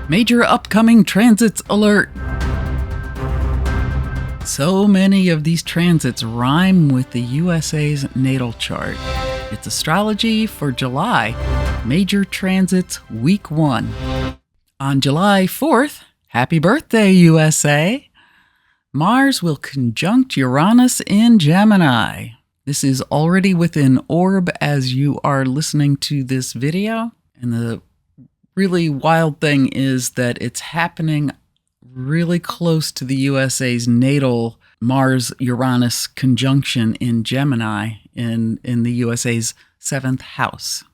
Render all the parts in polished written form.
Major upcoming transits alert. So many of these transits rhyme with the USA's natal chart. It's Astrology for July, Major Transits Week 1. On July 4th, happy birthday, USA! Mars will conjunct Uranus in Gemini. This is already within orb as you are listening to this video. And the really wild thing is that it's happening really close to the USA's natal Mars-Uranus conjunction in Gemini in the USA's 7th house.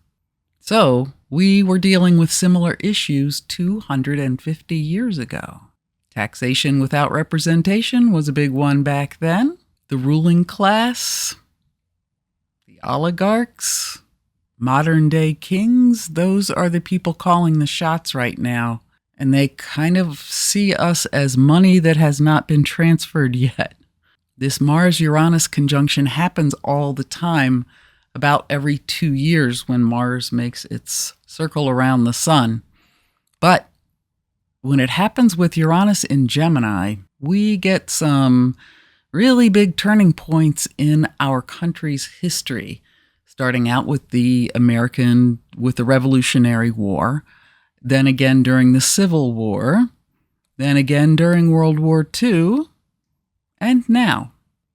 So we were dealing with similar issues 250 years ago. Taxation without representation was a big one back then. The ruling class, the oligarchs, modern-day kings, those are the people calling the shots right now. And they kind of see us as money that has not been transferred yet. This Mars-Uranus conjunction happens all the time, about every 2 years when Mars makes its circle around the sun. But when it happens with Uranus in Gemini, we get some really big turning points in our country's history, starting out with the Revolutionary War, then again during the Civil War, then again during World War II, and now.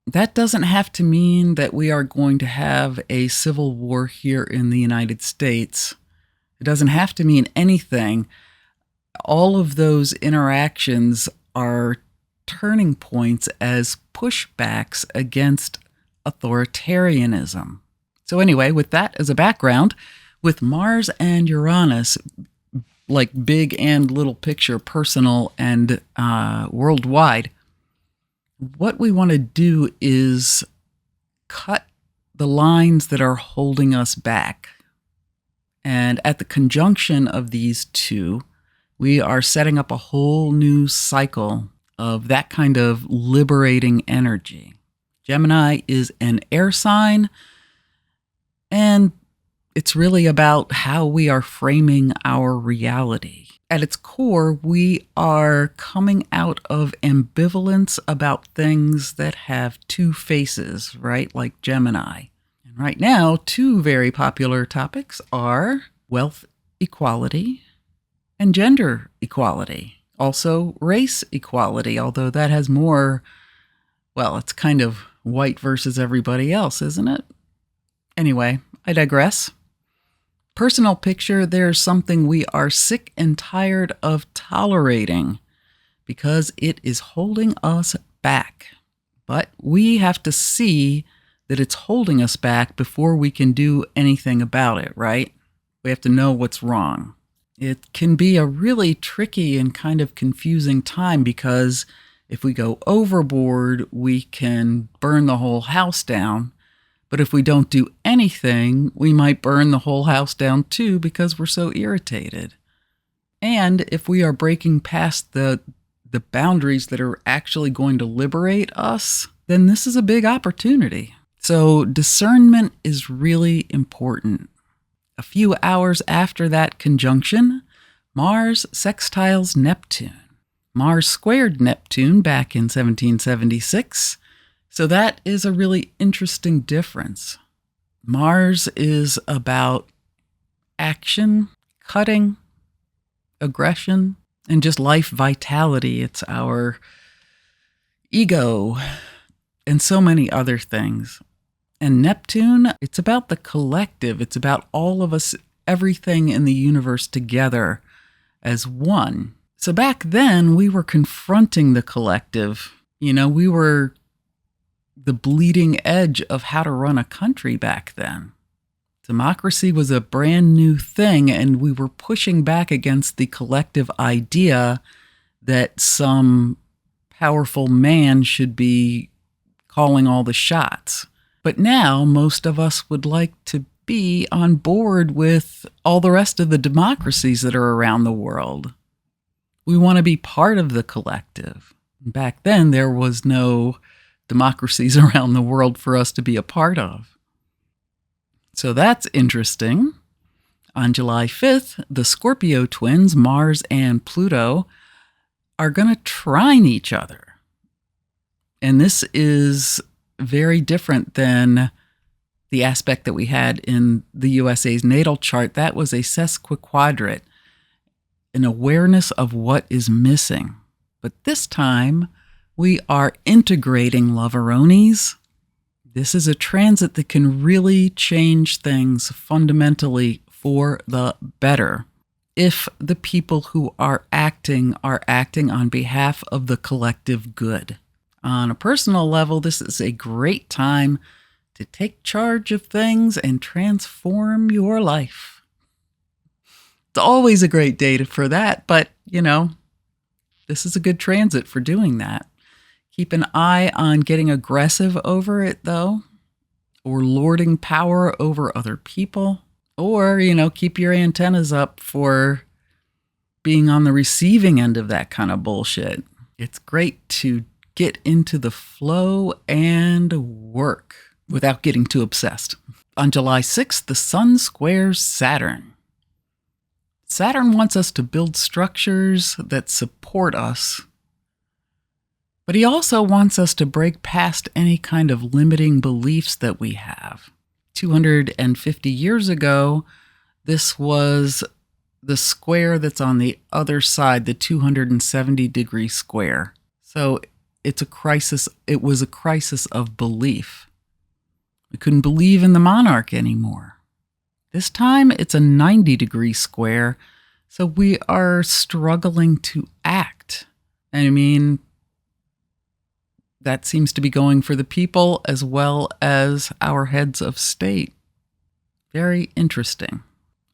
That doesn't have to mean that we are going to have a civil war here in the United States. It doesn't have to mean anything. All of those interactions are turning points as pushbacks against authoritarianism. So anyway, with that as a background, with Mars and Uranus, like big and little picture, personal and worldwide, what we want to do is cut the lines that are holding us back. And at the conjunction of these two, we are setting up a whole new cycle of that kind of liberating energy. Gemini is an air sign, and it's really about how we are framing our reality. At its core, we are coming out of ambivalence about things that have two faces, right? Like Gemini. And right now, two very popular topics are wealth equality and gender equality. Also, race equality, although that has more, well, it's kind of white versus everybody else, isn't it? Anyway, I digress. Personal picture, there's something we are sick and tired of tolerating because it is holding us back. But we have to see that it's holding us back before we can do anything about it, right? We have to know what's wrong. It can be a really tricky and kind of confusing time because if we go overboard, we can burn the whole house down. But if we don't do anything, we might burn the whole house down too because we're so irritated. And if we are breaking past the boundaries that are actually going to liberate us, then this is a big opportunity. So discernment is really important. A few hours after that conjunction, Mars sextiles Neptune. Mars squared Neptune back in 1776. So that is a really interesting difference. Mars is about action, cutting, aggression, and just life vitality. It's our ego and so many other things. And Neptune, it's about the collective. It's about all of us, everything in the universe together as one. So back then, we were confronting the collective. We were the bleeding edge of how to run a country back then. Democracy was a brand new thing, and we were pushing back against the collective idea that some powerful man should be calling all the shots. But now most of us would like to be on board with all the rest of the democracies that are around the world. We want to be part of the collective. Back then, there was no democracies around the world for us to be a part of. So that's interesting. On July 5th, the Scorpio twins, Mars and Pluto, are going to trine each other. And this is very different than the aspect that we had in the USA's natal chart. That was a sesquiquadrate, an awareness of what is missing. But this time, we are integrating loveronis. This is a transit that can really change things fundamentally for the better if the people who are acting on behalf of the collective good. On a personal level, this is a great time to take charge of things and transform your life. It's always a great day for that, but, this is a good transit for doing that. Keep an eye on getting aggressive over it, though, or lording power over other people, or, keep your antennas up for being on the receiving end of that kind of bullshit. It's great to get into the flow and work without getting too obsessed. On July 6th, the Sun squares Saturn. Saturn wants us to build structures that support us, but he also wants us to break past any kind of limiting beliefs that we have. 250 years ago, this was the square that's on the other side, the 270-degree square. So it's a crisis. It was a crisis of belief. We couldn't believe in the monarch anymore. This time it's a 90-degree square, so we are struggling to act. I mean, that seems to be going for the people as well as our heads of state. Very interesting.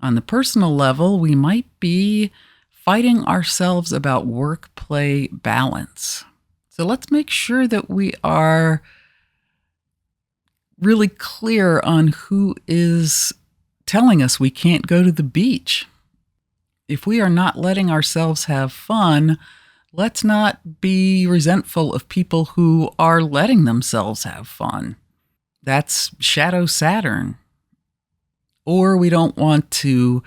On the personal level, we might be fighting ourselves about work-play balance. So let's make sure that we are really clear on who is telling us we can't go to the beach. If we are not letting ourselves have fun, let's not be resentful of people who are letting themselves have fun. That's shadow Saturn. Or we don't want to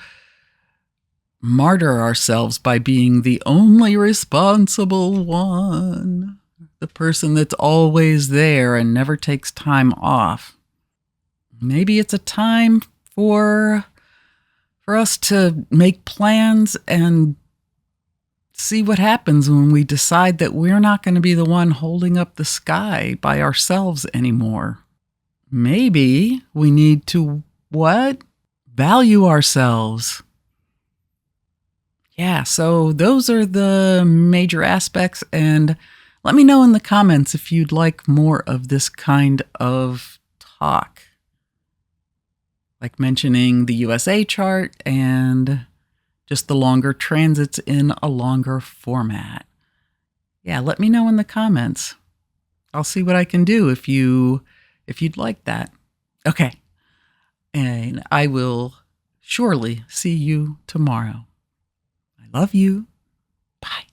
martyr ourselves by being the only responsible one, the person that's always there and never takes time off. Maybe it's a time for us to make plans and see what happens when we decide that we're not going to be the one holding up the sky by ourselves anymore. Maybe we need to, value ourselves. Yeah, so those are the major aspects, and let me know in the comments if you'd like more of this kind of talk, like mentioning the USA chart and just the longer transits in a longer format. Yeah, let me know in the comments. I'll see what I can do if you'd like that. Okay. And I will surely see you tomorrow. I love you. Bye.